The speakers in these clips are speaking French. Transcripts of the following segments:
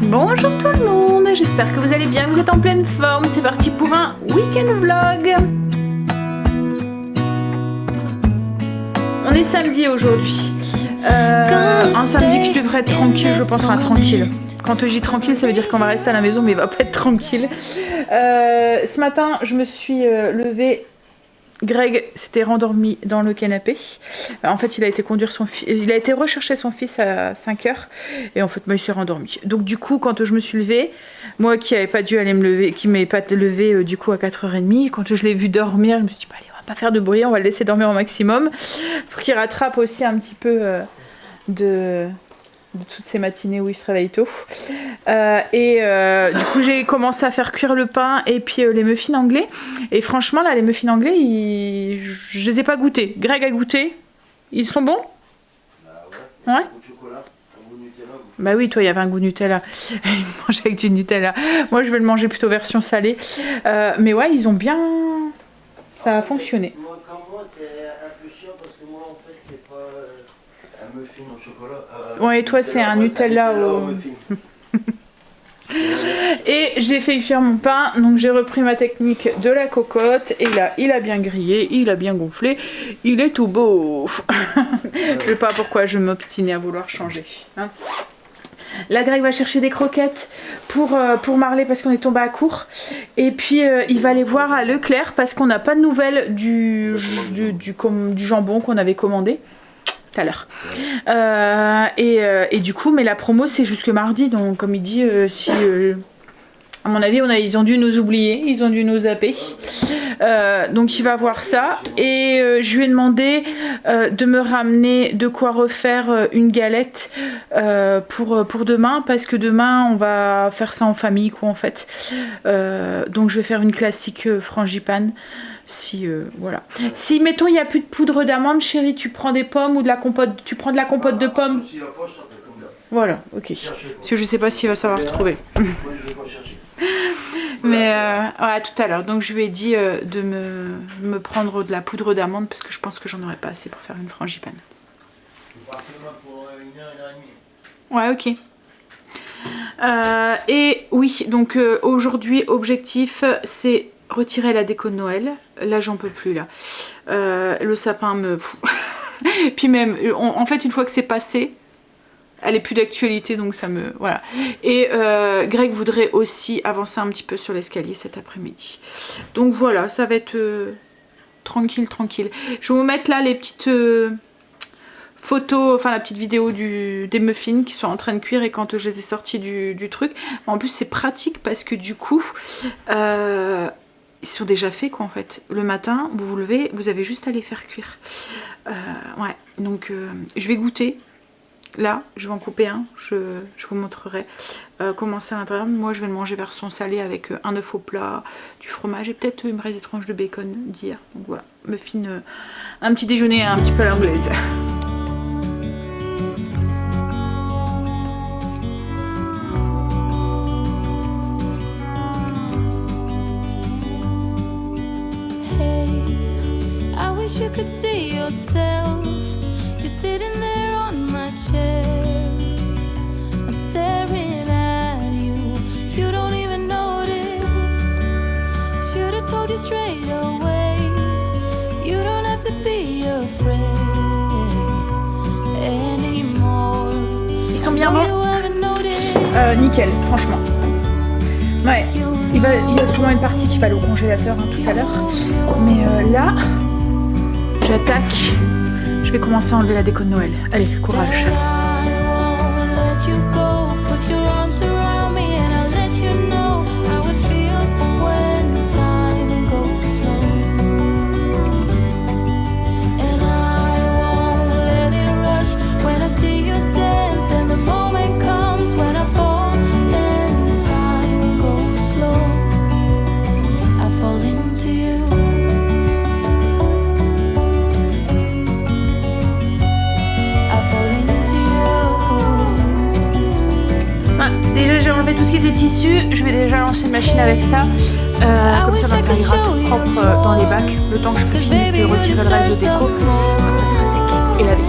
Bonjour tout le monde, j'espère que vous allez bien, que vous êtes en pleine forme. C'est parti pour un week-end vlog. On est samedi aujourd'hui. Un samedi qui devrait être tranquille, je pense, tranquille. Quand je dis tranquille, ça veut dire qu'on va rester à la maison, mais il va pas être tranquille. Ce matin, je me suis levée. Greg s'était rendormi dans le canapé. En fait, il a été rechercher son fils à 5h. Et en fait, moi, il s'est rendormi. Donc, du coup, quand je me suis levée, moi qui n'avais pas dû aller me lever, qui ne m'avais pas levé du coup à 4h30, quand je l'ai vu dormir, je me suis dit, bah, allez, on va pas faire de bruit, on va le laisser dormir au maximum. Pour qu'il rattrape aussi un petit peu de toutes ces matinées où il se réveille tôt. Du coup, j'ai commencé à faire cuire le pain et puis les muffins anglais. Et franchement, là, les muffins anglais, je les ai pas goûtés. Greg a goûté. Ils sont bons? Ouais. Ouais. Bah oui, toi, il y avait un goût Nutella. Il mangeait avec du Nutella. Moi, je vais le manger plutôt version salée. Mais ouais, ils ont bien... Ça a fonctionné. Moi, c'est un peu chiant parce que moi, en fait, c'est pas un muffin au chocolat. Ouais, et toi, c'est un Nutella au... Et j'ai fait cuire mon pain, donc j'ai repris ma technique de la cocotte. Et là, il a bien grillé, il a bien gonflé. Il est tout beau. Je sais pas pourquoi je m'obstinais à vouloir changer. Hein. Là, Greg va chercher des croquettes pour Marley parce qu'on est tombé à court. Et puis, il va aller voir à Leclerc parce qu'on n'a pas de nouvelles du jambon qu'on avait commandé tout à l'heure. Et du coup, mais la promo, c'est jusque mardi. Donc, comme il dit, à mon avis, ils ont dû nous oublier, ils ont dû nous zapper. Donc il va voir ça. Et je lui ai demandé de me ramener de quoi refaire une galette pour demain. Parce que demain, on va faire ça en famille, quoi, en fait. Donc je vais faire une classique frangipane. Voilà. Si, mettons, il n'y a plus de poudre d'amande, chérie, tu prends des pommes ou de la compote. Tu prends de la compote de pommes. Voilà, ok. Parce que je sais pas s'il va savoir trouver. Mais voilà, tout à l'heure. Donc je lui ai dit de me prendre de la poudre d'amande parce que je pense que j'en aurais pas assez pour faire une frangipane. Ouais, ok. Et oui, donc aujourd'hui, objectif, c'est retirer la déco de Noël. Là, j'en peux plus, là. Le sapin me... Puis même, en fait, une fois que c'est passé, elle est plus d'actualité, donc ça me... Voilà. Et Greg voudrait aussi avancer un petit peu sur l'escalier cet après-midi. Donc voilà, ça va être tranquille. Je vais vous mettre là les petites photos, enfin la petite vidéo des muffins qui sont en train de cuire et quand je les ai sortis du truc. En plus, c'est pratique parce que du coup... ils sont déjà faits, quoi, en fait. Le matin, vous vous levez, vous avez juste à les faire cuire. Ouais, donc je vais goûter. Là, je vais en couper un. Je vous montrerai comment c'est à l'intérieur. Moi, je vais le manger version salée avec un œuf au plat, du fromage et peut-être une vraie tranche de bacon d'hier. Donc voilà, muffin, un petit déjeuner un petit peu à l'anglaise. You could see yourself just sitting there on my chair. I'm staring at you. You don't even notice. Should have told you straight away. You don't have to be afraid anymore. Ils sont bien bons. Nickel, franchement. Ouais. Il y a souvent une partie qui va aller au congélateur tout à l'heure. Mais là. J'attaque. Je vais commencer à enlever la déco de Noël. Allez, courage. Tout ce qui était tissu, je vais déjà lancer une machine avec ça. Comme ça, ça ira tout propre dans les bacs. Le temps que je finisse de retirer le reste de déco, ça sera sec et lavé.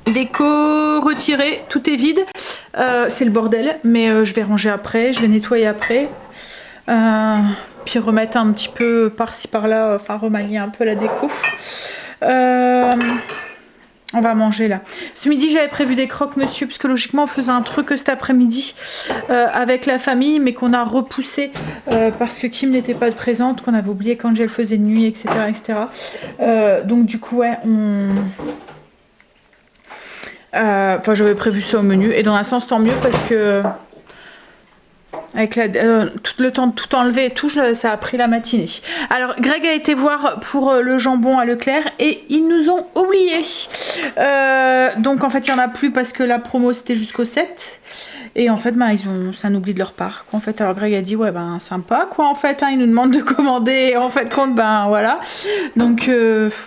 Déco retirée, tout est vide. C'est le bordel, mais je vais ranger après, je vais nettoyer après. Puis remettre un petit peu par-ci par-là, enfin remanier un peu la déco. On va manger là. Ce midi j'avais prévu des croque-monsieur parce que logiquement on faisait un truc cet après-midi avec la famille, mais qu'on a repoussé parce que Kim n'était pas présente, qu'on avait oublié qu'Angel faisait de nuit, etc. Donc du coup ouais, enfin j'avais prévu ça au menu, et dans un sens tant mieux parce que avec tout le temps de tout enlever et tout, ça a pris la matinée. Alors Greg a été voir pour le jambon à Leclerc et ils nous ont oubliés. Donc en fait il n'y en a plus parce que la promo c'était jusqu'au 7. Et en fait c'est un oubli de leur part. En fait, alors Greg a dit ouais ben sympa quoi en fait, hein, ils nous demandent de commander et en fait compte ben voilà. Donc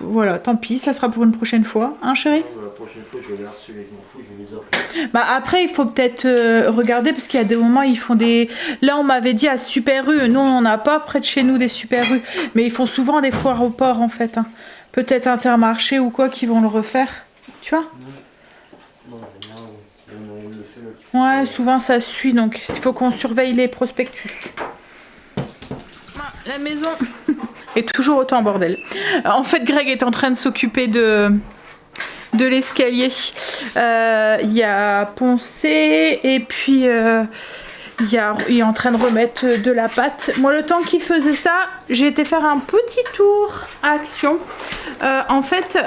voilà, tant pis, ça sera pour une prochaine fois, hein chérie. La prochaine fois je vais les harceler, je m'en fous, je vais les appeler. Bah après il faut peut-être regarder parce qu'il y a des moments ils font des... Là on m'avait dit à Super U, nous on n'a pas près de chez nous des Super U, mais ils font souvent des foires au port en fait, hein. Peut-être Intermarché ou quoi qui vont le refaire, tu vois. Non, il le fait. Ouais, souvent ça suit, donc il faut qu'on surveille les prospectus. La maison est toujours autant en bordel. En fait Greg est en train de s'occuper de l'escalier. Il y a poncé et puis il est en train de remettre de la pâte. Moi le temps qu'il faisait ça, j'ai été faire un petit tour à Action. En fait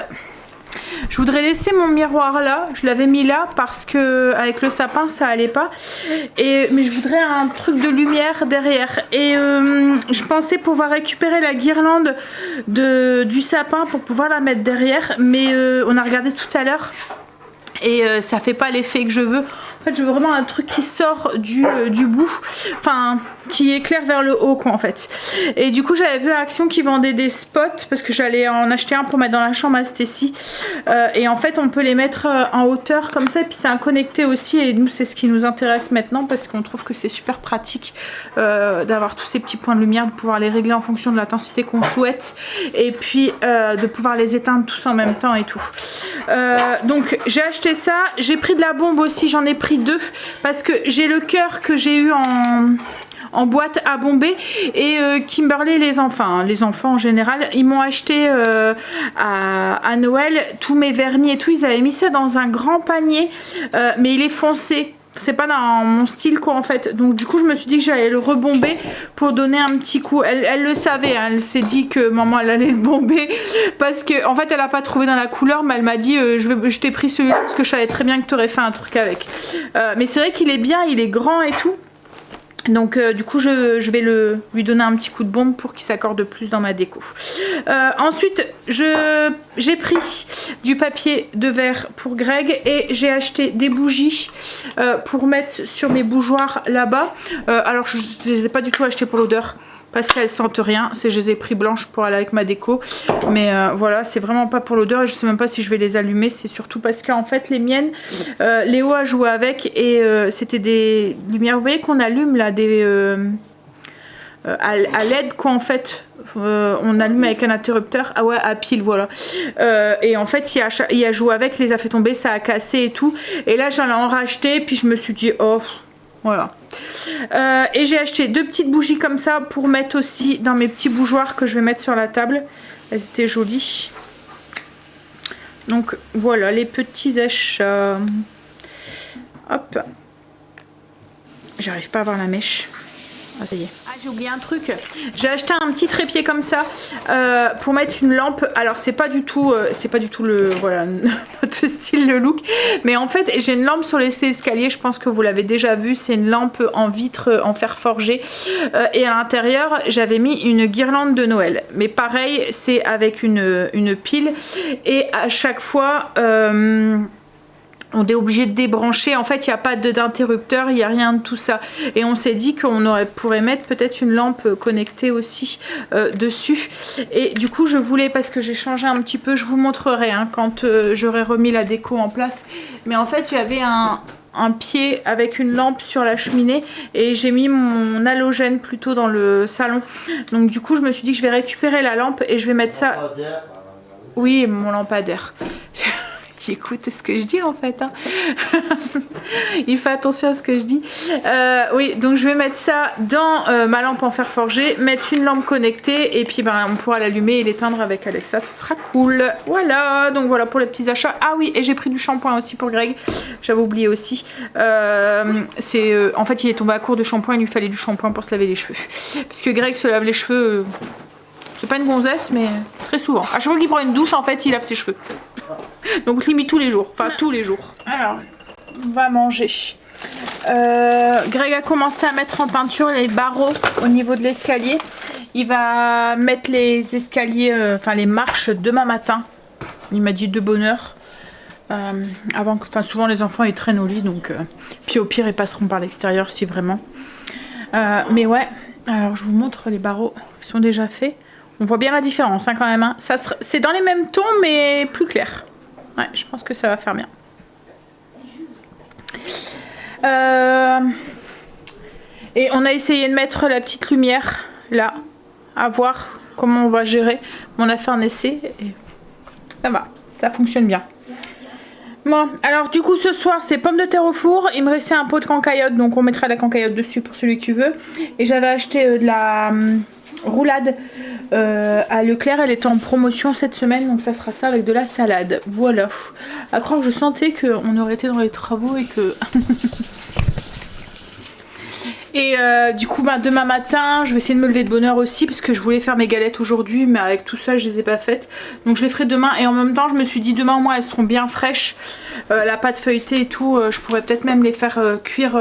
je voudrais laisser mon miroir là, je l'avais mis là parce que avec le sapin ça allait pas, mais je voudrais un truc de lumière derrière, et je pensais pouvoir récupérer la guirlande du sapin pour pouvoir la mettre derrière, mais on a regardé tout à l'heure et ça fait pas l'effet que je veux. En fait je veux vraiment un truc qui sort du bout, enfin qui éclaire vers le haut quoi en fait. Et du coup j'avais vu à Action qui vendait des spots parce que j'allais en acheter un pour mettre dans la chambre à Stécie, et en fait on peut les mettre en hauteur comme ça, et puis c'est un connecté aussi, et nous c'est ce qui nous intéresse maintenant parce qu'on trouve que c'est super pratique d'avoir tous ces petits points de lumière, de pouvoir les régler en fonction de l'intensité qu'on souhaite, et puis de pouvoir les éteindre tous en même temps et tout. Donc j'ai acheté ça, j'ai pris de la bombe aussi, j'en ai pris 2 parce que j'ai le cœur que j'ai eu en boîte à bomber, et Kimberly les enfants en général, ils m'ont acheté à Noël tous mes vernis et tout, ils avaient mis ça dans un grand panier, mais il est foncé. C'est pas dans mon style quoi en fait, donc du coup je me suis dit que j'allais le rebomber pour donner un petit coup. Elle le savait, hein. Elle s'est dit que maman elle allait le bomber parce que en fait elle a pas trouvé dans la couleur, mais elle m'a dit je t'ai pris celui-là parce que je savais très bien que tu aurais fait un truc avec. Mais c'est vrai qu'il est bien, il est grand et tout. Donc du coup je vais lui donner un petit coup de bombe pour qu'il s'accorde plus dans ma déco. Ensuite j'ai pris du papier de verre pour Greg, et j'ai acheté des bougies pour mettre sur mes bougeoirs là-bas. Alors je ne les ai pas du tout achetées pour l'odeur parce qu'elles sentent rien, je les ai pris blanches pour aller avec ma déco, mais voilà, c'est vraiment pas pour l'odeur, et je sais même pas si je vais les allumer. C'est surtout parce qu'en fait les miennes, Léo a joué avec, et c'était des lumières, vous voyez qu'on allume là, des à LED quoi en fait, on allume avec un interrupteur, ah ouais, à pile, voilà. Et en fait il a joué avec, les a fait tomber, ça a cassé et tout, et là j'en ai racheté, puis je me suis dit oh voilà. Et j'ai acheté 2 petites bougies comme ça pour mettre aussi dans mes petits bougeoirs que je vais mettre sur la table. Elles étaient jolies. Donc voilà les petits achats. Hop. J'arrive pas à avoir la mèche. Ah ça y est. Ah j'ai oublié un truc. J'ai acheté un petit trépied comme ça pour mettre une lampe. Alors c'est pas du tout le voilà notre style, le look. Mais en fait j'ai une lampe sur les escaliers. Je pense que vous l'avez déjà vu. C'est une lampe en vitre en fer forgé. Et à l'intérieur j'avais mis une guirlande de Noël. Mais pareil c'est avec une pile. Et à chaque fois on est obligé de débrancher, en fait il n'y a pas d'interrupteur, il n'y a rien de tout ça, et on s'est dit qu'on pourrait mettre peut-être une lampe connectée aussi dessus, et du coup je voulais, parce que j'ai changé un petit peu, je vous montrerai hein, quand j'aurai remis la déco en place, mais en fait j'avais un pied avec une lampe sur la cheminée, et j'ai mis mon halogène plutôt dans le salon, donc du coup je me suis dit que je vais récupérer la lampe et je vais mettre ça... Oui, mon lampadaire. qui écoute ce que je dis en fait. Hein. Il fait attention à ce que je dis. Oui, donc je vais mettre ça dans ma lampe en fer forgé, mettre une lampe connectée et puis on pourra l'allumer et l'éteindre avec Alexa, ça sera cool. Voilà, donc voilà pour les petits achats. Ah oui, et j'ai pris du shampoing aussi pour Greg, j'avais oublié aussi. En fait, il est tombé à court de shampoing, il lui fallait du shampoing pour se laver les cheveux. Parce que Greg se lave les cheveux, c'est pas une gonzesse, mais très souvent. À chaque fois qu'il prend une douche, en fait, il lave ses cheveux. Donc limite tous les jours, enfin tous les jours. Alors, on va manger. Greg a commencé à mettre en peinture les barreaux au niveau de l'escalier. Il va mettre les escaliers, les marches demain matin. Il m'a dit de bonne heure. Souvent les enfants ils traînent au lit, donc puis au pire ils passeront par l'extérieur si vraiment. Mais ouais, alors je vous montre les barreaux, ils sont déjà faits. On voit bien la différence quand même. Hein. C'est dans les mêmes tons mais plus clair. Ouais, je pense que ça va faire bien. Et on a essayé de mettre la petite lumière là, à voir comment on va gérer. On a fait un essai et ça va, ça fonctionne bien. Bon, alors du coup ce soir c'est pommes de terre au four. Il me restait un pot de cancaillotte, donc on mettra la cancaillotte dessus pour celui qui veut. Et j'avais acheté de la roulade à Leclerc, elle était en promotion cette semaine, donc ça sera ça avec de la salade. Voilà. À croire que je sentais qu'on aurait été dans les travaux et que... Et du coup demain matin je vais essayer de me lever de bonne heure aussi parce que je voulais faire mes galettes aujourd'hui mais avec tout ça je les ai pas faites, donc je les ferai demain. Et en même temps je me suis dit demain au moins elles seront bien fraîches, la pâte feuilletée et tout, je pourrais peut-être même les faire cuire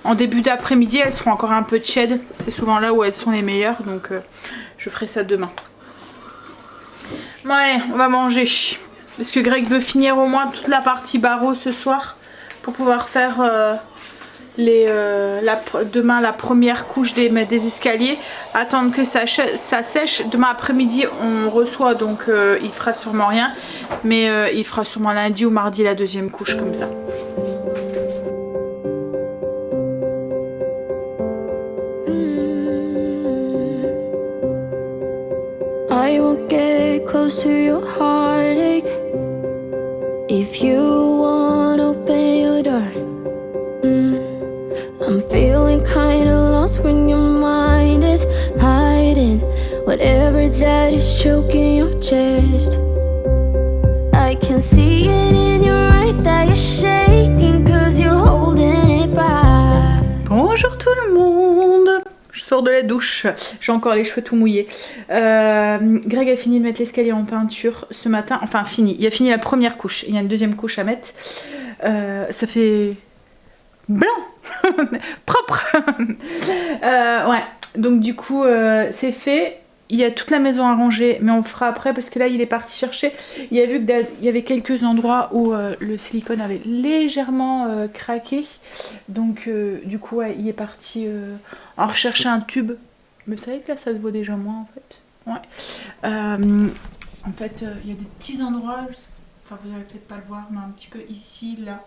en début d'après-midi. Elles seront encore un peu tièdes, c'est souvent là où elles sont les meilleures, donc je ferai ça demain. Bon allez, on va manger parce que Greg veut finir au moins toute la partie barreau ce soir pour pouvoir faire demain la première couche des escaliers, attendre que ça sèche. Demain après-midi on reçoit, donc il fera sûrement rien, mais il fera sûrement lundi ou mardi la deuxième couche comme ça. I won't get close to your heartache if you won't open your door. I'm feeling kinda lost when your mind is hiding whatever that is choking your chest. I can see it in your eyes that you're shaking cause you're holding it back. Bonjour tout le monde. Je sors de la douche, j'ai encore les cheveux tout mouillés. Greg a fini de mettre l'escalier en peinture ce matin, enfin fini, il a fini la première couche, il y a une deuxième couche à mettre. Ça fait... blanc propre. Ouais, donc du coup c'est fait. Il y a toute la maison à ranger, mais on le fera après parce que là il est parti chercher. Il a vu qu'il y avait quelques endroits où le silicone avait légèrement craqué, donc du coup ouais, il est parti en rechercher un tube. Mais vous savez que là ça se voit déjà moins en fait. Ouais. En fait il y a des petits endroits, enfin vous n'allez peut-être pas le voir, mais un petit peu ici, là,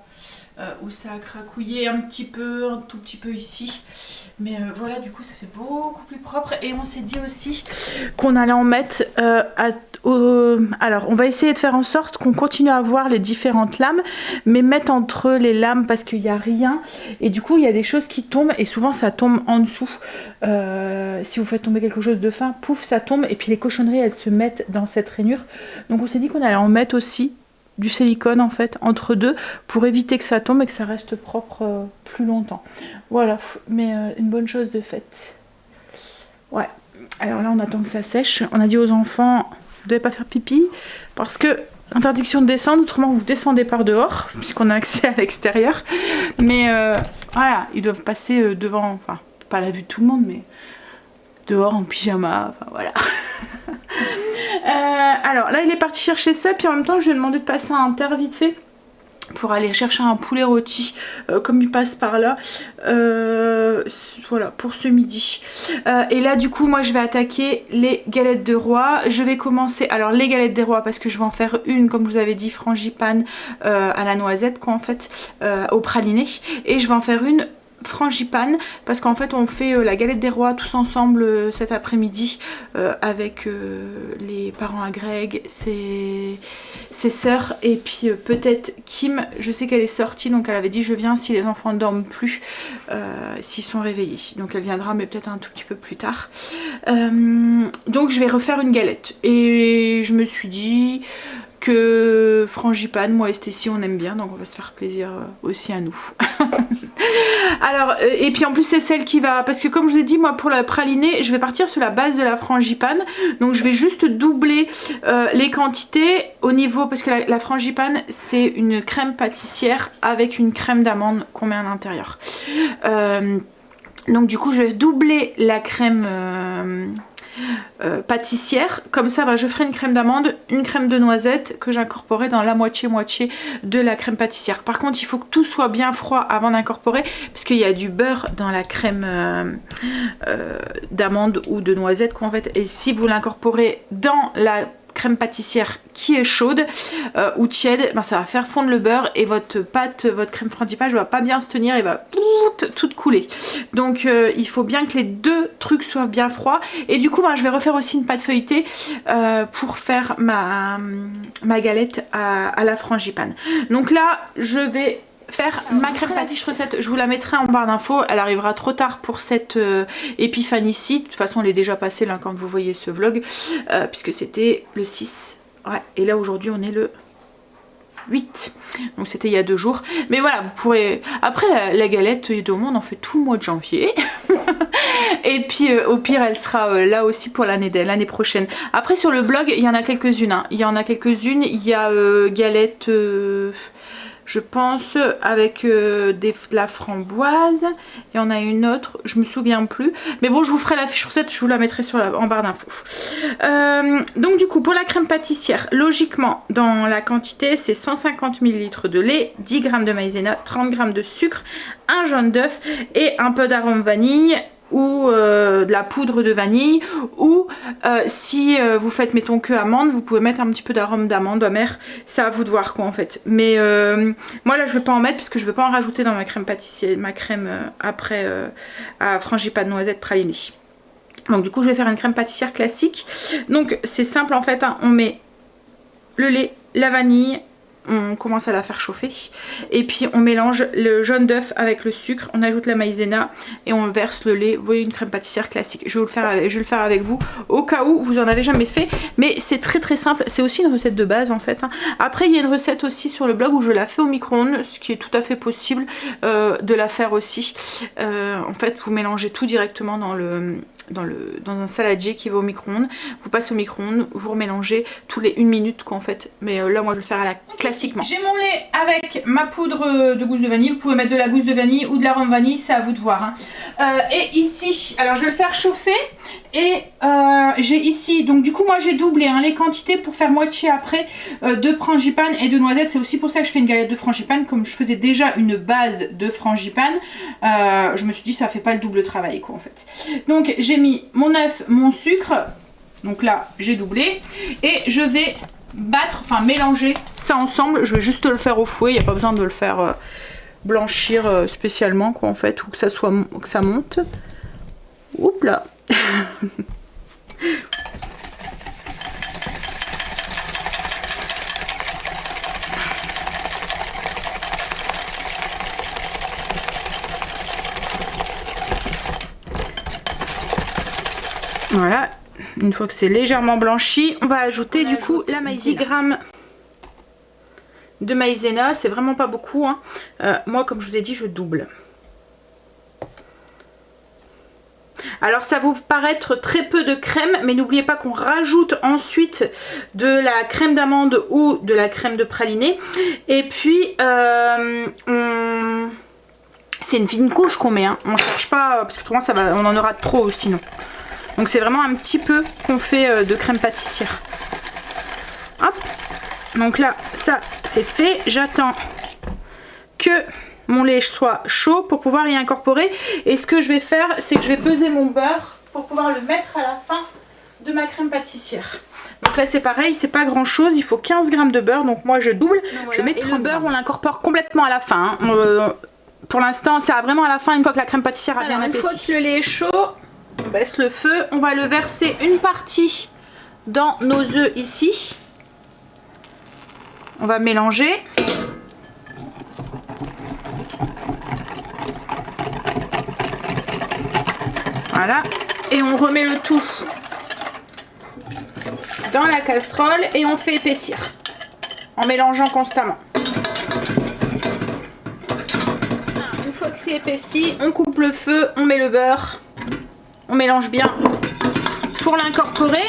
où ça a craquouillé un petit peu, un tout petit peu ici. Mais voilà, du coup ça fait beaucoup plus propre. Et on s'est dit aussi qu'on allait en mettre alors on va essayer de faire en sorte qu'on continue à voir les différentes lames, mais mettre entre les lames parce qu'il n'y a rien. Et du coup il y a des choses qui tombent et souvent ça tombe en dessous. Si vous faites tomber quelque chose de fin, pouf, ça tombe. Et puis les cochonneries elles se mettent dans cette rainure. Donc on s'est dit qu'on allait en mettre aussi du silicone en fait entre deux pour éviter que ça tombe et que ça reste propre plus longtemps. Voilà, mais une bonne chose de faite. Ouais, alors là on attend que ça sèche. On a dit aux enfants, vous ne devez pas faire pipi parce que interdiction de descendre, autrement vous descendez par dehors puisqu'on a accès à l'extérieur. Mais voilà, ils doivent passer devant, enfin pas à la vue de tout le monde, mais dehors en pyjama, enfin voilà. Alors là il est parti chercher ça, puis en même temps je lui ai demandé de passer à un terre vite fait pour aller chercher un poulet rôti comme il passe par là, voilà pour ce midi. Et là du coup moi je vais attaquer les galettes de roi. Je vais commencer, alors les galettes des rois parce que je vais en faire une comme je vous avais dit frangipane à la noisette quoi en fait, au praliné, et je vais en faire une frangipane parce qu'en fait on fait la galette des rois tous ensemble cet après-midi avec les parents à Greg, ses sœurs et puis peut-être Kim. Je sais qu'elle est sortie donc elle avait dit je viens si les enfants ne dorment plus, s'ils sont réveillés. Donc elle viendra mais peut-être un tout petit peu plus tard. Donc je vais refaire une galette et je me suis dit que frangipane, moi et Stécie on aime bien, donc on va se faire plaisir aussi à nous. Alors et puis en plus c'est celle qui va, parce que comme je vous ai dit moi pour la pralinée je vais partir sur la base de la frangipane, donc je vais juste doubler les quantités au niveau, parce que la frangipane c'est une crème pâtissière avec une crème d'amande qu'on met à l'intérieur. Donc du coup je vais doubler la crème pâtissière, comme ça bah, je ferai une crème d'amande, une crème de noisette que j'incorporerai dans la moitié-moitié de la crème pâtissière. Par contre il faut que tout soit bien froid avant d'incorporer parce qu'il y a du beurre dans la crème d'amande ou de noisette quoi, en fait, et si vous l'incorporez dans la crème pâtissière qui est chaude ou tiède, ben ça va faire fondre le beurre et votre pâte, votre crème frangipane va pas bien se tenir et va tout couler. Donc il faut bien que les deux trucs soient bien froids. Et du coup ben, je vais refaire aussi une pâte feuilletée pour faire ma galette à la frangipane. Donc là je vais faire ma crème pâtissière recette, je vous la mettrai en barre d'infos, elle arrivera trop tard pour cette épiphanie-ci, de toute façon elle est déjà passée là quand vous voyez ce vlog, puisque c'était le 6, ouais, et là aujourd'hui on est le 8, donc c'était il y a 2 jours, mais voilà, vous pourrez, après la galette de monde on fait tout le mois de janvier, et puis au pire elle sera là aussi pour l'année prochaine. Après sur le blog il y en a quelques-unes, hein. Il y a galette... je pense avec de la framboise. Il y en a une autre, je me souviens plus. Mais bon, je vous ferai la fiche recette, je vous la mettrai en barre d'infos. Donc du coup, pour la crème pâtissière, logiquement, dans la quantité, c'est 150 ml de lait, 10 g de maïzena, 30 g de sucre, un jaune d'œuf et un peu d'arôme vanille ou de la poudre de vanille, ou si vous faites mettons que amande, vous pouvez mettre un petit peu d'arôme d'amande amère, c'est à vous de voir quoi en fait, mais moi là je vais pas en mettre parce que je veux pas en rajouter dans ma crème pâtissière, ma crème après à frangipane noisette pralinée. Donc du coup je vais faire une crème pâtissière classique. Donc c'est simple en fait, hein. On met le lait, la vanille, on commence à la faire chauffer et puis on mélange le jaune d'œuf avec le sucre, on ajoute la maïzena et on verse le lait. Vous voyez, une crème pâtissière classique. Je vais le faire avec vous au cas où vous en avez jamais fait, mais c'est très simple. C'est aussi une recette de base en fait, hein. Après il y a une recette aussi sur le blog où je la fais au micro-ondes, ce qui est tout à fait possible de la faire aussi. En fait vous mélangez tout directement dans un saladier qui va au micro-ondes, vous passez au micro-ondes, vous remélangez tous les 1 minute qu'en fait, mais là moi je vais le faire à la classiquement. J'ai mon lait avec ma poudre de gousse de vanille, vous pouvez mettre de la gousse de vanille ou de l'arôme vanille, c'est à vous de voir, hein. Et ici, alors je vais le faire chauffer et j'ai ici, donc du coup moi j'ai doublé hein, les quantités pour faire moitié après de frangipane et de noisettes. C'est aussi pour ça que je fais une galette de frangipane, comme je faisais déjà une base de frangipane, je me suis dit ça fait pas le double travail quoi en fait. Donc j'ai mis mon œuf, mon sucre, donc là j'ai doublé et je vais battre, enfin mélanger ça ensemble. Je vais juste le faire au fouet, il n'y a pas besoin de le faire blanchir spécialement quoi en fait, ou que ça monte. Oups là. Voilà, une fois que c'est légèrement blanchi, on va ajouter du coup la maïzena. 10 g de maïzena, c'est vraiment pas beaucoup, hein. Moi comme je vous ai dit je double. Alors ça va vous paraître très peu de crème, mais n'oubliez pas qu'on rajoute ensuite de la crème d'amande ou de la crème de praliné. Et puis c'est une fine couche qu'on met, hein. On ne cherche pas, parce que autrement ça va, on en aura trop sinon. Donc c'est vraiment un petit peu qu'on fait de crème pâtissière. Hop. Donc là ça c'est fait, j'attends que mon lait soit chaud pour pouvoir y incorporer. Et ce que je vais faire, c'est que je vais peser mon beurre pour pouvoir le mettre à la fin de ma crème pâtissière. Donc là c'est pareil, c'est pas grand chose, il faut 15 g de beurre, donc moi je double, voilà. Je mets 30 g. Le beurre on l'incorpore complètement à la fin, hein. pour l'instant, ça va vraiment à la fin, une fois que la crème pâtissière a bien épaissi. Une fois que le lait est chaud, on baisse le feu. On va le verser une partie dans nos œufs ici. On va mélanger. Voilà. Et on remet le tout dans la casserole et on fait épaissir en mélangeant constamment. Une fois que c'est épaissi, on coupe le feu, on met le beurre, on mélange bien pour l'incorporer.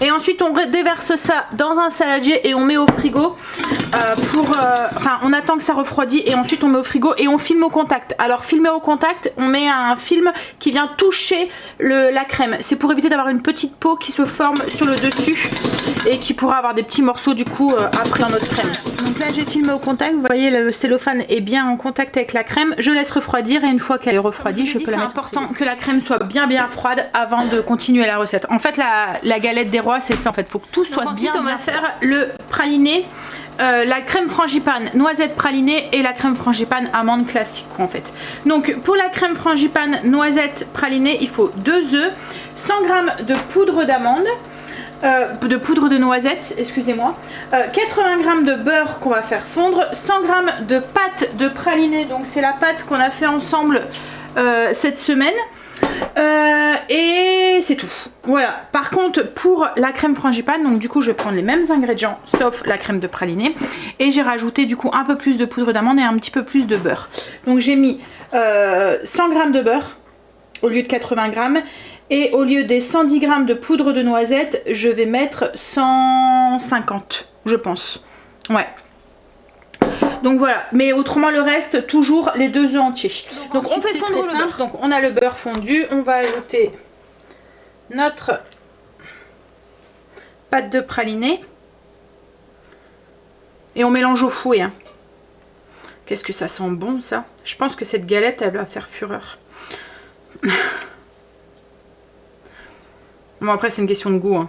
Et ensuite on déverse ça dans un saladier et on met au frigo enfin on attend que ça refroidit et ensuite on met au frigo et on filme au contact. Alors filmer au contact, on met un film qui vient toucher la crème. C'est pour éviter d'avoir une petite peau qui se forme sur le dessus et qui pourra avoir des petits morceaux du coup après dans notre crème. Donc là j'ai filmé au contact, vous voyez le cellophane est bien en contact avec la crème. Je laisse refroidir et une fois qu'elle est refroidie, je peux la mettre. C'est important que la crème soit bien froide avant de continuer la recette. En fait la galette des rois c'est ça en fait, faut que tout soit bien. Ensuite on va faire le praliné. La crème frangipane noisette pralinée et la crème frangipane amande classique en fait. Donc pour la crème frangipane noisette pralinée il faut 2 œufs, 100 g de poudre d'amande, de poudre de noisette, excusez-moi, 80 g de beurre qu'on va faire fondre, 100 g de pâte de pralinée, donc c'est la pâte qu'on a fait ensemble cette semaine. Et c'est tout. Voilà. Par contre pour la crème frangipane, donc du coup je vais prendre les mêmes ingrédients sauf la crème de praliné et j'ai rajouté du coup un peu plus de poudre d'amande et un petit peu plus de beurre. Donc j'ai mis 100 g de beurre au lieu de 80 g et au lieu des 110 g de poudre de noisette je vais mettre 150 je pense. Ouais. Donc voilà, mais autrement le reste, toujours les 2 œufs entiers. Donc on fait fondre le beurre. Donc on a le beurre fondu, on va ajouter notre pâte de praliné. Et on mélange au fouet. Hein. Qu'est-ce que ça sent bon ça. Je pense que cette galette, elle va faire fureur. Bon après c'est une question de goût. Hein.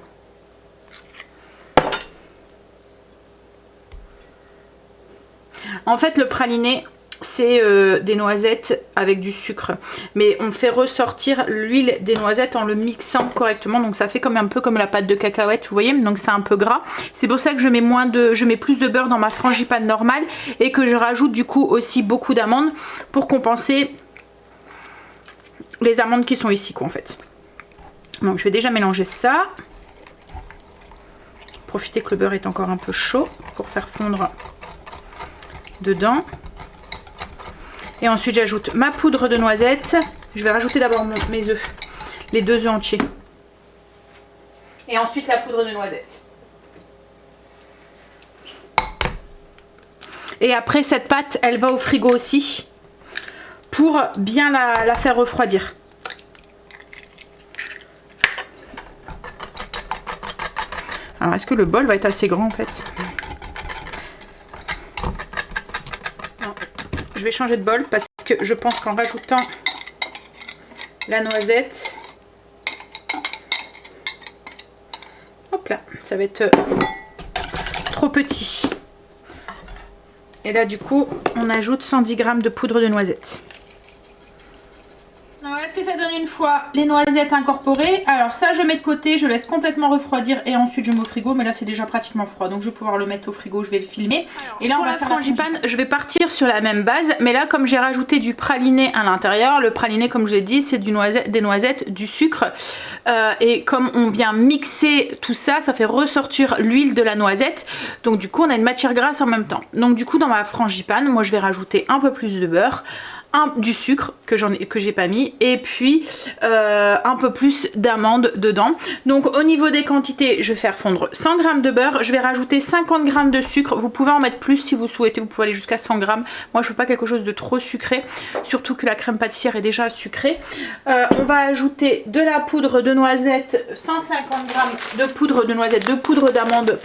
En fait le praliné c'est des noisettes avec du sucre, mais on fait ressortir l'huile des noisettes en le mixant correctement, donc ça fait comme un peu comme la pâte de cacahuète, vous voyez, donc c'est un peu gras. C'est pour ça que je mets plus de beurre dans ma frangipane normale et que je rajoute du coup aussi beaucoup d'amandes pour compenser les amandes qui sont ici quoi en fait. Donc je vais déjà mélanger ça. Profitez que le beurre est encore un peu chaud pour faire fondre dedans. Et ensuite j'ajoute ma poudre de noisette. Je vais rajouter d'abord mes œufs, les 2 œufs entiers. Et ensuite la poudre de noisette. Et après cette pâte, elle va au frigo aussi pour bien la faire refroidir. Alors est-ce que le bol va être assez grand en fait? Je vais changer de bol parce que je pense qu'en rajoutant la noisette, hop là, ça va être trop petit. Et là du coup, on ajoute 110 g de poudre de noisette. Alors est-ce que ça donne une fois les noisettes incorporées? Alors ça je mets de côté, je laisse complètement refroidir et ensuite je mets au frigo, mais là c'est déjà pratiquement froid donc je vais pouvoir le mettre au frigo, je vais le filmer. Alors, et là on va faire la frangipane, je vais partir sur la même base, mais là comme j'ai rajouté du praliné à l'intérieur, le praliné comme je l'ai dit c'est des noisettes, du sucre et comme on vient mixer tout ça, ça fait ressortir l'huile de la noisette, donc du coup on a une matière grasse en même temps. Donc du coup dans ma frangipane, moi je vais rajouter un peu plus de beurre, du sucre que j'ai pas mis et puis un peu plus d'amandes dedans. Donc au niveau des quantités, je vais faire fondre 100 g de beurre, je vais rajouter 50 g de sucre, vous pouvez en mettre plus si vous souhaitez, vous pouvez aller jusqu'à 100 g. Moi je veux pas quelque chose de trop sucré, surtout que la crème pâtissière est déjà sucrée. On va ajouter de la poudre de noisette, 150 g de poudre de noisette, de poudre d'amande,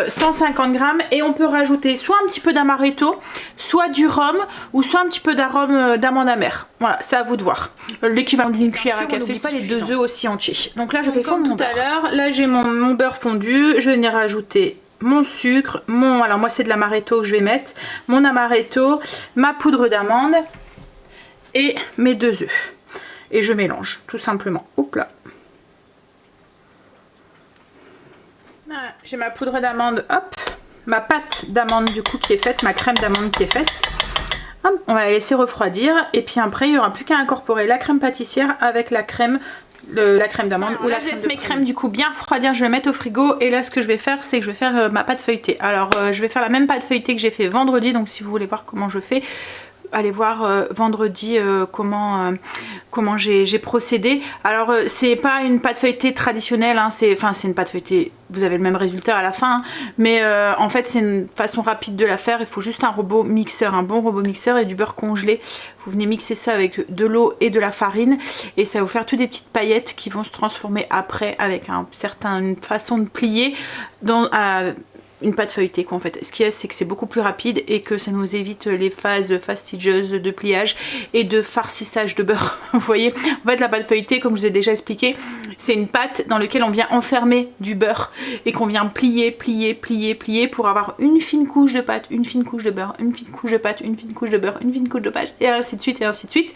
150 g, et on peut rajouter soit un petit peu d'amaretto, soit du rhum ou soit un petit peu d'arôme d'amande amère. Voilà, c'est à vous de voir. L'équivalent d'une cuillère à café. N'oublie pas les 2 œufs aussi entiers. Donc là je fais fondre tout à l'heure. Là j'ai mon beurre fondu. Je vais venir rajouter mon sucre, alors moi c'est de l'amaretto que je vais mettre, mon amaretto, ma poudre d'amande et mes 2 œufs. Et je mélange tout simplement. Hop là. Voilà, j'ai ma poudre d'amande, hop, ma pâte d'amande du coup qui est faite, ma crème d'amande qui est faite. Hop, on va la laisser refroidir et puis après il n'y aura plus qu'à incorporer la crème pâtissière avec la crème d'amande ou la crème. Je laisse mes crèmes du coup bien refroidir, je vais mettre au frigo et là ce que je vais faire c'est que je vais faire ma pâte feuilletée. Alors je vais faire la même pâte feuilletée que j'ai fait vendredi, donc si vous voulez voir comment je fais, allez voir vendredi comment j'ai procédé. Alors c'est pas une pâte feuilletée traditionnelle, hein, c'est une pâte feuilletée, vous avez le même résultat à la fin, hein, mais en fait c'est une façon rapide de la faire. Il faut juste un robot mixeur, un bon robot mixeur et du beurre congelé. Vous venez mixer ça avec de l'eau et de la farine et ça va vous faire toutes des petites paillettes qui vont se transformer après avec une façon de plier dans une pâte feuilletée quoi en fait. Ce qu'il y a c'est que c'est beaucoup plus rapide et que ça nous évite les phases fastidieuses de pliage et de farcissage de beurre. Vous voyez, en fait la pâte feuilletée comme je vous ai déjà expliqué, c'est une pâte dans laquelle on vient enfermer du beurre et qu'on vient plier pour avoir une fine couche de pâte, une fine couche de beurre, une fine couche de pâte, une fine couche de beurre, une fine couche de pâte et ainsi de suite et ainsi de suite.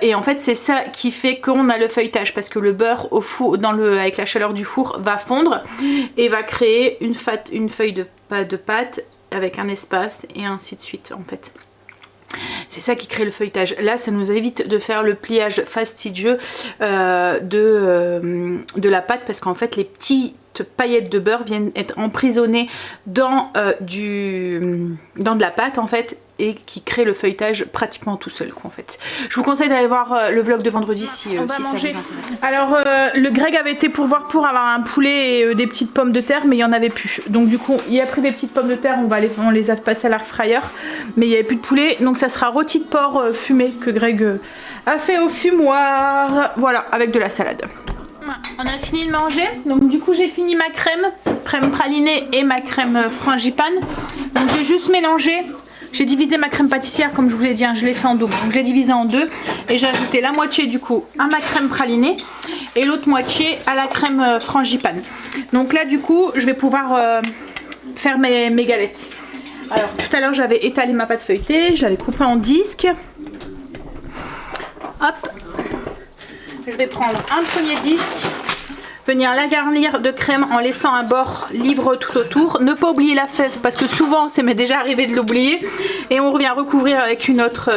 Et en fait c'est ça qui fait qu'on a le feuilletage parce que le beurre au four, avec la chaleur du four va fondre et va créer une feuille de pâte avec un espace et ainsi de suite en fait. C'est ça qui crée le feuilletage. Là ça nous évite de faire le pliage fastidieux de la pâte parce qu'en fait les petites paillettes de beurre viennent être emprisonnées dans de la pâte en fait et qui crée le feuilletage pratiquement tout seul quoi, en fait. Je vous conseille d'aller voir le vlog de vendredi si ça vous intéresse. Alors le Greg avait été pour avoir un poulet et des petites pommes de terre mais il n'y en avait plus. Donc du coup il a pris des petites pommes de terre, on les a passées à l'air fryer mais il n'y avait plus de poulet donc ça sera rôti de porc fumé que Greg a fait au fumoir. Voilà, avec de la salade. On a fini de manger, donc du coup j'ai fini ma crème pralinée et ma crème frangipane. Donc j'ai juste mélangé. J'ai divisé ma crème pâtissière comme je vous l'ai dit, hein, je l'ai fait en double. Donc je l'ai divisé en deux et j'ai ajouté la moitié du coup à ma crème pralinée et l'autre moitié à la crème frangipane. Donc là du coup je vais pouvoir faire mes galettes. Alors tout à l'heure j'avais étalé ma pâte feuilletée, je l'avais coupée en disques. Hop, je vais prendre un premier disque, venir la garnir de crème en laissant un bord libre tout autour. Ne pas oublier la fève parce que souvent ça m'est déjà arrivé de l'oublier. Et on revient recouvrir avec un autre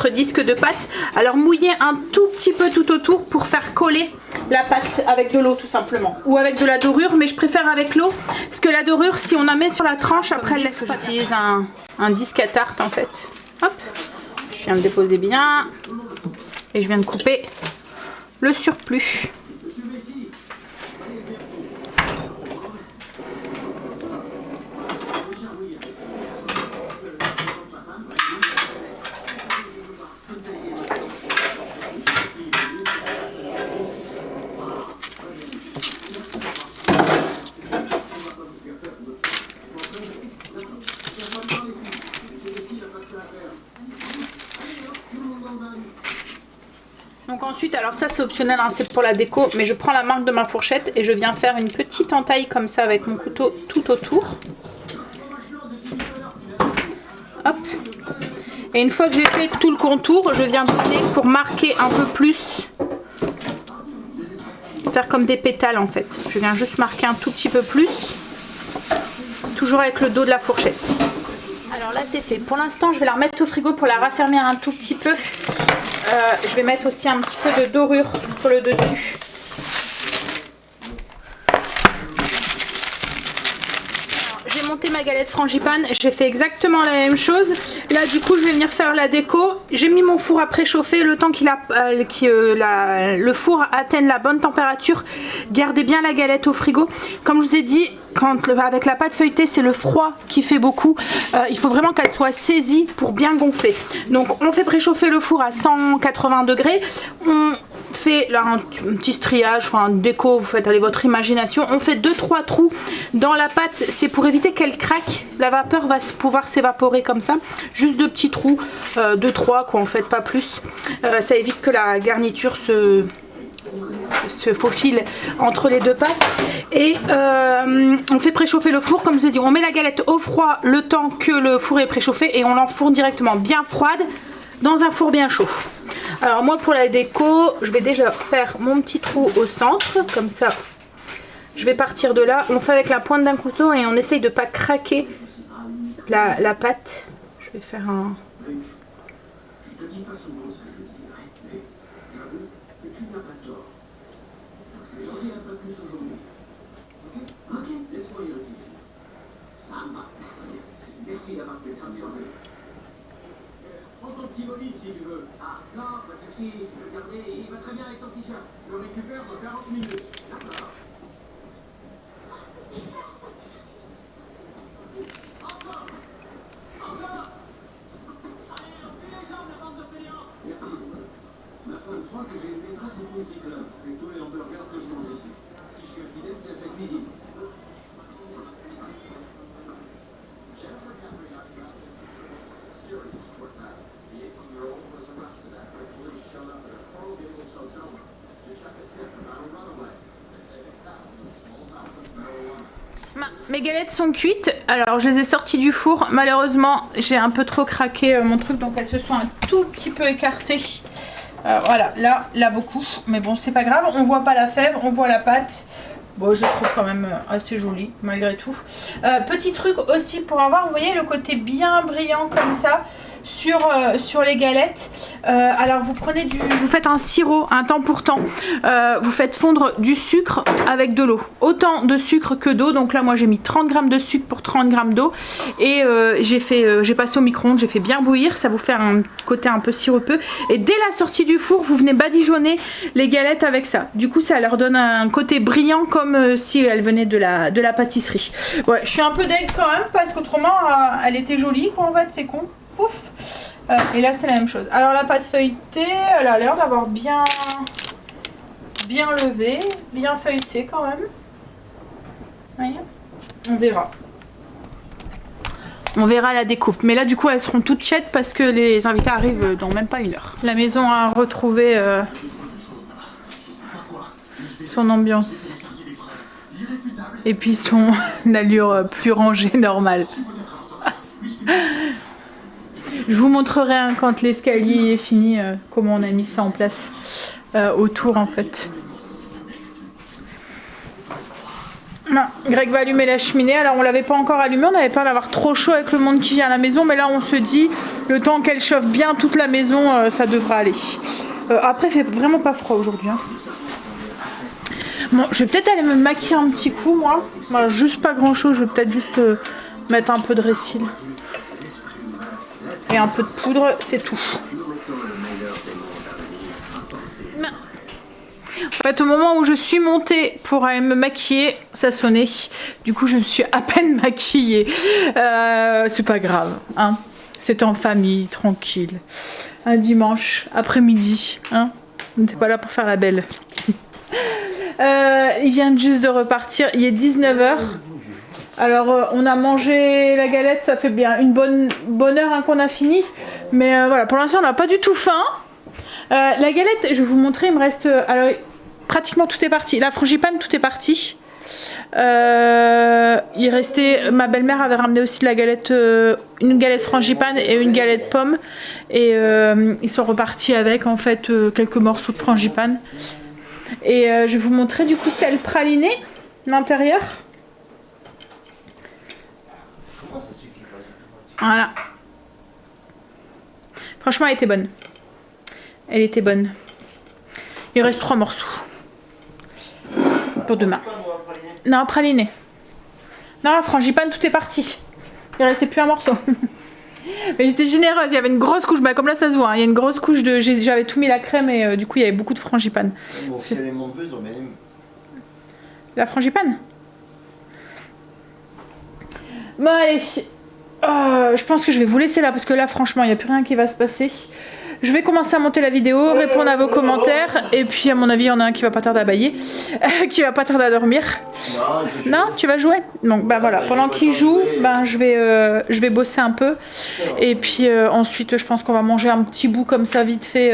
disque de pâte. Alors mouiller un tout petit peu tout autour pour faire coller la pâte avec de l'eau tout simplement. Ou avec de la dorure, mais je préfère avec l'eau. Parce que la dorure, si on la met sur la tranche, après elle laisse. J'utilise un disque à tarte en fait. Hop, je viens de déposer bien. Et je viens de couper le surplus. Donc ensuite, alors ça c'est optionnel, hein, c'est pour la déco, mais je prends la marque de ma fourchette et je viens faire une petite entaille comme ça avec mon couteau tout autour. Hop. Et une fois que j'ai fait tout le contour, je viens donner pour marquer un peu plus, faire comme des pétales en fait. Je viens juste marquer un tout petit peu plus, toujours avec le dos de la fourchette. Alors là c'est fait. Pour l'instant je vais la remettre au frigo pour la raffermir un tout petit peu. Je vais mettre aussi un petit peu de dorure sur le dessus. J'ai monté ma galette frangipane, j'ai fait exactement la même chose. Là du coup je vais venir faire la déco. J'ai mis mon four à préchauffer le temps le four atteigne la bonne température. Gardez bien la galette au frigo. Comme je vous ai dit, avec la pâte feuilletée c'est le froid qui fait beaucoup. Il faut vraiment qu'elle soit saisie pour bien gonfler. Donc on fait préchauffer le four à 180 degrés. On fait là un petit striage, enfin déco, vous faites aller votre imagination. On fait 2-3 trous dans la pâte, c'est pour éviter qu'elle craque. La vapeur va pouvoir s'évaporer comme ça. Juste 2 petits trous, 2-3 quoi en fait, pas plus. Ça évite que la garniture se faufile entre les deux pâtes. Et on fait préchauffer le four, comme je vous ai dit, on met la galette au froid le temps que le four est préchauffé et on l'enfourne directement bien froide dans un four bien chaud. Alors moi pour la déco, je vais déjà faire mon petit trou au centre, comme ça je vais partir de là. On fait avec la pointe d'un couteau et on essaye de pas craquer la pâte. Je vais faire un... Je te dis pas souvent ce que je te dirais, mais j'avoue que tu n'as pas tort. J'en dis un peu plus aujourd'hui. Ok, laisse-moi y réfléchir. Ça va. Merci d'avoir pris le temps de chanter. Prends ton petit bolide si tu veux. Ah, non, pas de soucis, je peux le garder, il va très bien avec ton t-shirt. Je le récupère dans 40 minutes. D'accord. Que j'ai une maîtresse au country club et tous les hamburgers que je mange ici. Si je suis infidèle, c'est à sa cuisine. Mes galettes sont cuites, alors je les ai sorties du four. Malheureusement, j'ai un peu trop craqué mon truc, donc elles se sont un tout petit peu écartées. Voilà, là beaucoup, mais bon c'est pas grave, on voit pas la fève, on voit la pâte. Bon, je trouve quand même assez joli malgré tout. Petit truc aussi pour avoir, vous voyez le côté bien brillant comme ça sur les galettes. Alors vous prenez vous faites un sirop, un temps pour temps. Vous faites fondre du sucre avec de l'eau. Autant de sucre que d'eau. Donc là moi j'ai mis 30 g de sucre pour 30 g d'eau. Et j'ai passé au micro-ondes, j'ai fait bien bouillir. Ça vous fait un côté un peu sirupeux. Et dès la sortie du four, vous venez badigeonner les galettes avec ça. Du coup ça leur donne un côté brillant comme si elles venaient de la pâtisserie. Ouais, je suis un peu deg quand même parce qu'autrement elle était jolie quoi en fait, c'est con. Pouf. Et là c'est la même chose. Alors la pâte feuilletée, elle a l'air d'avoir bien levé, bien feuilleté quand même. Voyez, on verra. On verra la découpe. Mais là du coup elles seront toutes chettes parce que les invités arrivent dans même pas une heure. La maison a retrouvé son ambiance. Et puis son allure plus rangée normale. Je vous montrerai quand l'escalier est fini comment on a mis ça en place autour en fait. Non, Greg va allumer la cheminée. Alors on l'avait pas encore allumée, on avait peur d'avoir trop chaud avec le monde qui vient à la maison, mais là on se dit le temps qu'elle chauffe bien toute la maison, ça devra aller. Après il fait vraiment pas froid aujourd'hui. Hein. Bon, je vais peut-être aller me maquiller un petit coup moi. Voilà, juste pas grand chose, je vais peut-être juste mettre un peu de récil. Et un peu de poudre, c'est tout. En fait, au moment où je suis montée pour aller me maquiller, ça sonnait. Du coup, je me suis à peine maquillée. C'est pas grave, hein. C'était en famille, tranquille. Un dimanche après-midi, hein. On n'était pas là pour faire la belle. Il vient juste de repartir. Il est 19 h. Alors on a mangé la galette, ça fait bien une bonne heure hein, qu'on a fini. Mais voilà, pour l'instant on n'a pas du tout faim. La galette, je vais vous montrer, il me reste... alors pratiquement tout est parti. La frangipane, tout est parti. Il restait... Ma belle-mère avait ramené aussi de la galette, une galette frangipane et une galette pomme. Et ils sont repartis avec en fait quelques morceaux de frangipane. Et je vais vous montrer du coup celle pralinée, l'intérieur. Voilà. Franchement, elle était bonne. Elle était bonne. Il reste 3 morceaux. Pour demain. Non, praliné. Non, frangipane, tout est parti. Il restait plus un morceau. Mais j'étais généreuse. Il y avait une grosse couche. Bah, comme là, ça se voit. Hein. Il y a une grosse couche de... J'avais tout mis la crème et du coup, il y avait beaucoup de frangipane. Bon, si elle est montée, mais... La frangipane. Bon, allez. Je pense que je vais vous laisser là parce que là franchement il n'y a plus rien qui va se passer. Je vais commencer à monter la vidéo, répondre à vos commentaires. Et puis, à mon avis, il y en a un qui va pas tarder à bailler. Qui va pas tarder à dormir. Non, tu vas jouer? Donc, bah voilà. Pendant qu'il joue, ben, je vais bosser un peu. Et puis, ensuite, je pense qu'on va manger un petit bout comme ça, vite fait.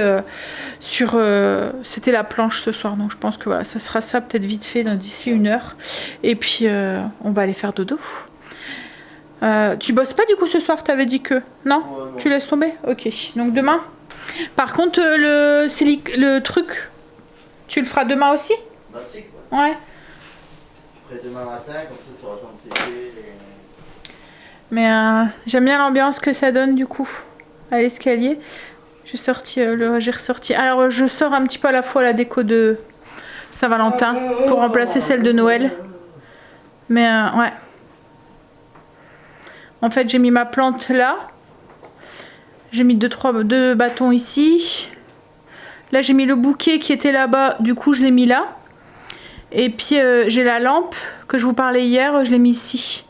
Sur c'était la planche ce soir. Donc, je pense que voilà, ça sera ça, peut-être vite fait, d'ici 1 heure. Et puis, on va aller faire dodo. Tu bosses pas du coup ce soir, t'avais dit que non, non. Tu laisses tomber. Ok, donc demain. Par contre, le truc, tu le feras demain aussi? Plastique, Ouais. Je ferai demain matin, comme ça sur la chambre séchée. Mais j'aime bien l'ambiance que ça donne du coup à l'escalier. J'ai ressorti. Alors je sors un petit peu à la fois la déco de Saint-Valentin pour remplacer celle de Noël. Mais ouais. En fait, j'ai mis ma plante là. J'ai mis deux bâtons ici. Là, j'ai mis le bouquet qui était là-bas. Du coup, je l'ai mis là. Et puis, j'ai la lampe que je vous parlais hier. Je l'ai mis ici.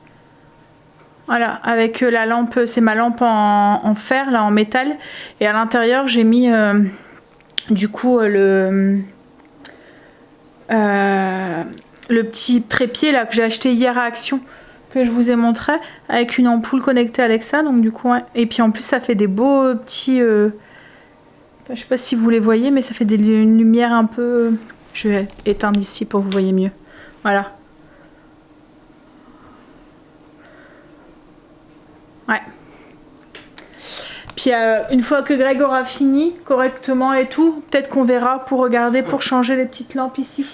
Voilà, avec la lampe, c'est ma lampe en fer, là, en métal. Et à l'intérieur, j'ai mis, du coup, le petit trépied là que j'ai acheté hier à Action, que je vous ai montré, avec une ampoule connectée Alexa. Donc du coup, ouais. Et puis en plus, ça fait des beaux petits... je sais pas si vous les voyez, mais ça fait une lumière un peu... Je vais éteindre ici pour que vous voyez mieux. Voilà. Ouais. Puis une fois que Greg aura fini correctement et tout, peut-être qu'on verra pour regarder, pour changer les petites lampes ici.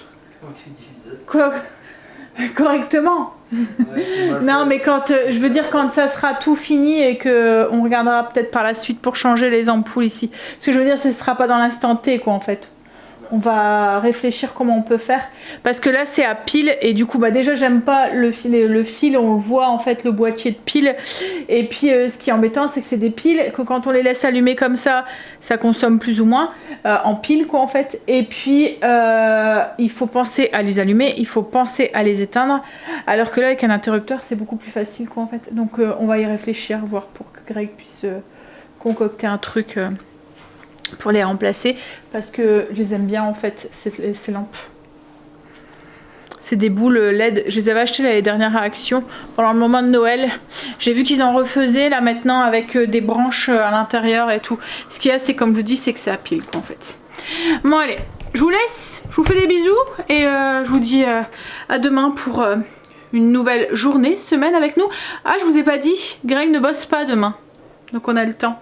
Tu disais. Quoi? Correctement. Ouais, Non, mais quand je veux dire quand ça sera tout fini et que on regardera peut-être par la suite pour changer les ampoules ici. Ce que je veux dire, ce sera pas dans l'instant T quoi en fait. On va réfléchir comment on peut faire parce que là c'est à pile et du coup bah déjà j'aime pas le fil, on le voit en fait le boîtier de pile et puis ce qui est embêtant c'est que c'est des piles que quand on les laisse allumer comme ça consomme plus ou moins en pile quoi en fait et puis il faut penser à les allumer, il faut penser à les éteindre alors que là avec un interrupteur c'est beaucoup plus facile quoi en fait donc on va y réfléchir voir pour que Greg puisse concocter un truc pour les remplacer parce que je les aime bien en fait ces lampes. C'est des boules LED, je les avais achetées l'année dernière à Action pendant le moment de Noël. J'ai vu qu'ils en refaisaient là maintenant avec des branches à l'intérieur et tout. Ce qu'il y a c'est comme je vous dis c'est que c'est à pile quoi en fait. Bon allez, je vous laisse, je vous fais des bisous et je vous dis à demain pour une nouvelle journée, semaine avec nous. Ah je vous ai pas dit, Greg ne bosse pas demain. Donc on a le temps.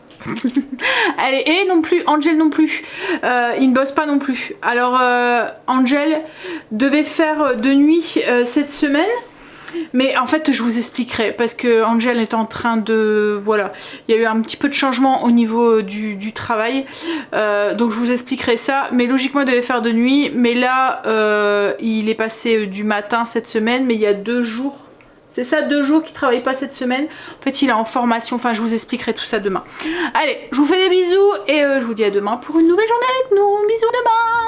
Allez, et non plus, Angel non plus, il ne bosse pas non plus. Alors Angel devait faire de nuit cette semaine, mais en fait je vous expliquerai parce que Angel est en train de... Voilà, il y a eu un petit peu de changement au niveau du travail, donc je vous expliquerai ça, mais logiquement il devait faire de nuit, mais là il est passé du matin cette semaine, mais il y a 2 jours. C'est ça, 2 jours qu'il ne travaille pas cette semaine. En fait, il est en formation. Enfin, je vous expliquerai tout ça demain. Allez, je vous fais des bisous et je vous dis à demain pour une nouvelle journée avec nous. Bisous demain!